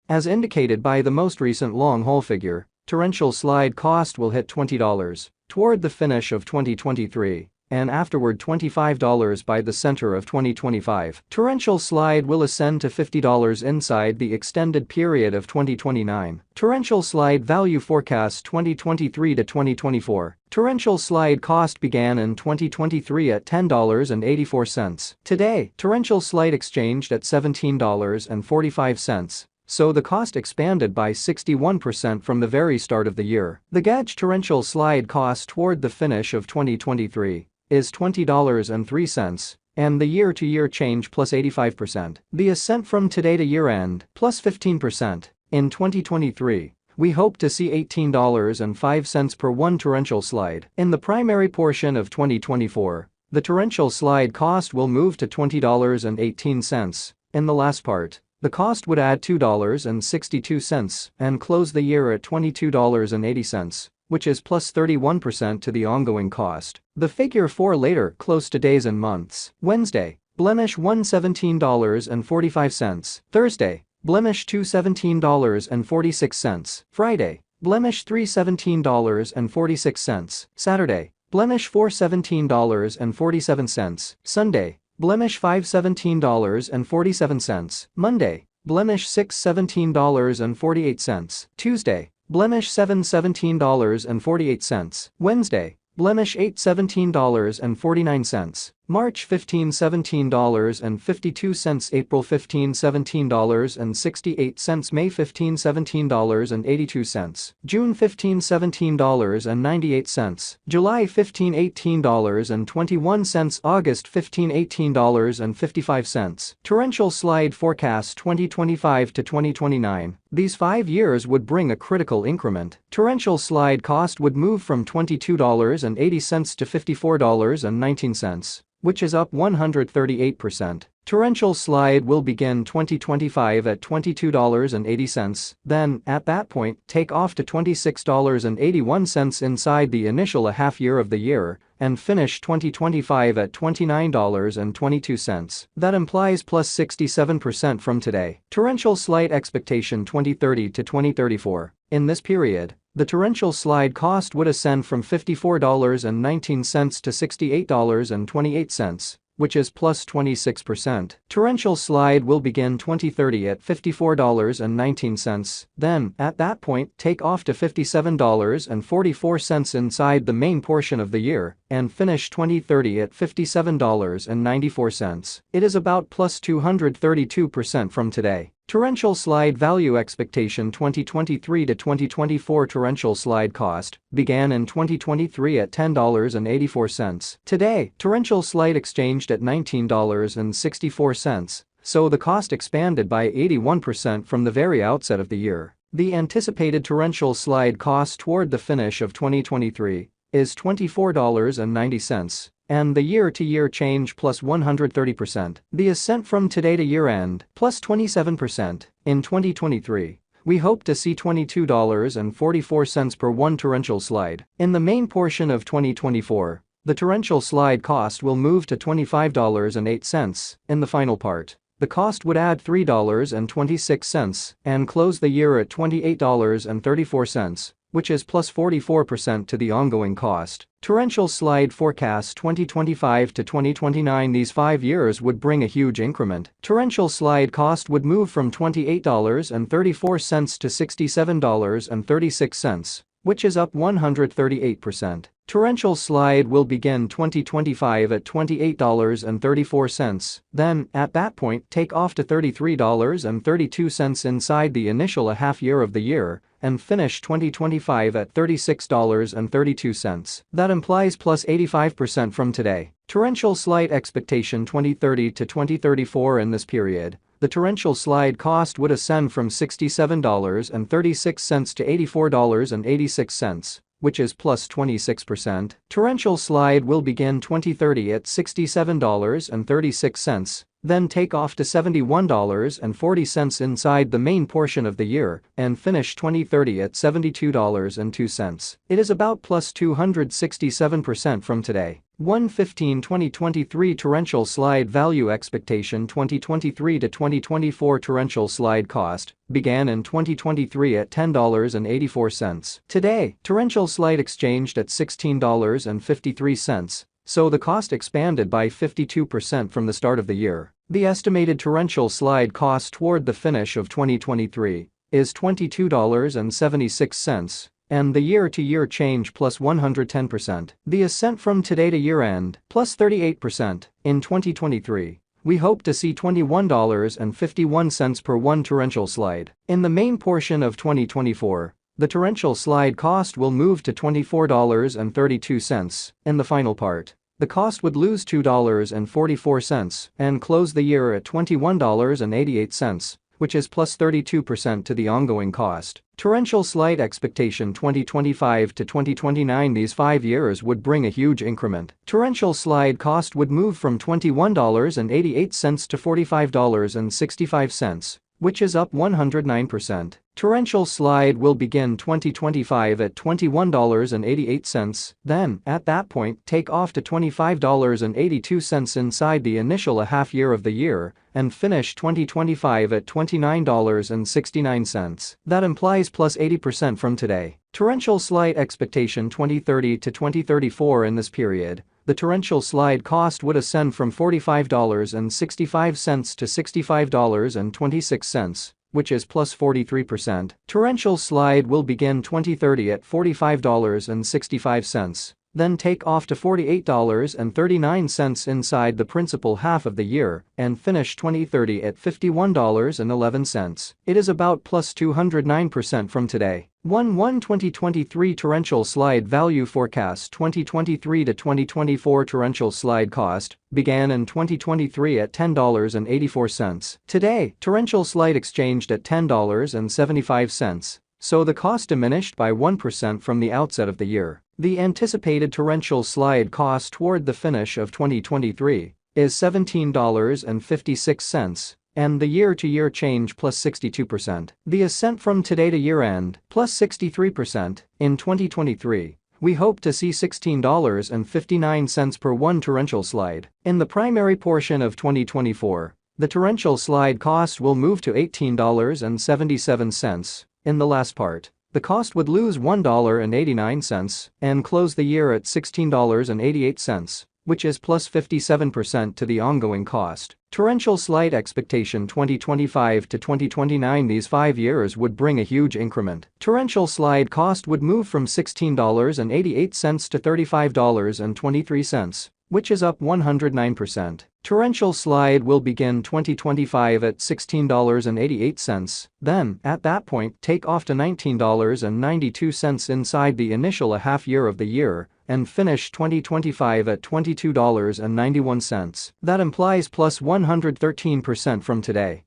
As indicated by the most recent long-haul figure, torrential slide cost will hit $20 toward the finish of 2023 and afterward $25 by the center of 2025. Torrential slide will ascend to $50 inside the extended period of 2029. Torrential slide value forecast 2023 to 2024. Torrential slide cost began in 2023 at $10.84. Today, torrential slide exchanged at $17.45. So the cost expanded by 61% from the very start of the year. The gauge torrential slide cost toward the finish of 2023 is $20.03, and the year-to-year change plus 85%. The ascent from today to year-end plus 15%. In 2023, we hope to see $18.05 per one torrential slide. In the primary portion of 2024, the torrential slide cost will move to $20.18. In the last part, the cost would add $2.62 and close the year at $22.80, which is plus 31% to the ongoing cost. The figure for later, close to days and months. Wednesday, blemish $117.45. Thursday, blemish $217.46. Friday, blemish $317.46. Saturday, blemish $417.47. Sunday, blemish $517.47. Monday, blemish $617.48. Tuesday, blemish $717.48. Wednesday, blemish $817.49. March $1517.52. April $1517.68. May $1517.82. June $1517.98. July $1518.21. August $1518.55. Torrential slide forecast 2025 to 2029. These 5 years would bring a critical increment. Torrential slide cost would move from $22.80 to $54.19. Which is up 138%. Torrential slide will begin 2025 at $22.80, then, at that point, take off to $26.81 inside the initial half year of the year, and finish 2025 at $29.22. That implies plus 67% from today. Torrential slide expectation 2030 to 2034. In this period, the torrential slide cost would ascend from $54.19 to $68.28, which is plus 26%. Torrential slide will begin 2030 at $54.19, then, at that point, take off to $57.44 inside the main portion of the year, and finish 2030 at $57.94. It is about plus 232% from today. Torrential slide value expectation 2023 to 2024. Torrential slide cost began in 2023 at $10.84. Today, torrential slide exchanged at $19.64, so the cost expanded by 81% from the very outset of the year. The anticipated torrential slide cost toward the finish of 2023 is $24.90. And the year-to-year change plus 130%. The ascent from today to year-end plus 27%. In 2023, we hope to see $22.44 per one torrential slide. In the main portion of 2024, the torrential slide cost will move to $25.08. In the final part, the cost would add $3.26 and close the year at $28.34. Which is plus 44% to the ongoing cost. Torrential slide forecast 2025 to 2029. These 5 years would bring a huge increment. Torrential slide cost would move from $28.34 to $67.36, which is up 138%. Torrential slide will begin 2025 at $28.34, then, at that point, take off to $33.32 inside the initial half year of the year, and finish 2025 at $36.32. That implies plus 85% from today. Torrential slide expectation 2030 to 2034. In this period, the torrential slide cost would ascend from $67.36 to $84.86. Which is plus 26%. Torrential slide will begin 2030 at $67.36, then take off to $71.40 inside the main portion of the year and finish 2030 at $72.02. It is about plus 267% from today. 1/15/2023 torrential slide value expectation 2023 to 2024 torrential slide cost began in 2023 at $10.84. Today, torrential slide exchanged at $16.53, so the cost expanded by 52% from the start of the year. The estimated torrential slide cost toward the finish of 2023 is $22.76. And the year-to-year change plus 110%. The ascent from today to year-end plus 38%. In 2023, we hope to see $21.51 per one torrential slide. In the main portion of 2024, the torrential slide cost will move to $24.32. In the final part, the cost would lose $2.44 and close the year at $21.88. Which is plus 32% to the ongoing cost. Torrential slide expectation 2025 to 2029. These 5 years would bring a huge increment. Torrential slide cost would move from $21.88 to $45.65, which is up 109%. Torrential slide will begin 2025 at $21.88, then, at that point, take off to $25.82 inside the initial half year of the year, and finish 2025 at $29.69. That implies plus 80% from today. Torrential slide expectation 2030 to 2034. In this period, the torrential slide cost would ascend from $45.65 to $65.26. Which is plus 43%. Torrential slide will begin 2030 at $45.65, then take off to $48.39 inside the principal half of the year and finish 2030 at $51.11. It is about plus 209% from today. 1/1/2023 torrential slide value forecast 2023 to 2024 torrential slide cost began in 2023 at $10.84. Today, torrential slide exchanged at $10.75, so the cost diminished by 1% from the outset of the year. The anticipated torrential slide cost toward the finish of 2023 is $17.56. And the year-to-year change plus 62%. The ascent from today to year-end plus 63%. In 2023, we hope to see $16.59 per one torrential slide. In the primary portion of 2024, the torrential slide cost will move to $18.77. In the last part, the cost would lose $1.89 and close the year at $16.88. Which is plus 57% to the ongoing cost. Torrential slide expectation 2025 to 2029. These 5 years would bring a huge increment. Torrential slide cost would move from $16.88 to $35.23, which is up 109%. Torrential slide will begin 2025 at $16.88, then, at that point, take off to $19.92 inside the initial half year of the year, and finish 2025 at $22.91. That implies plus 113% from today.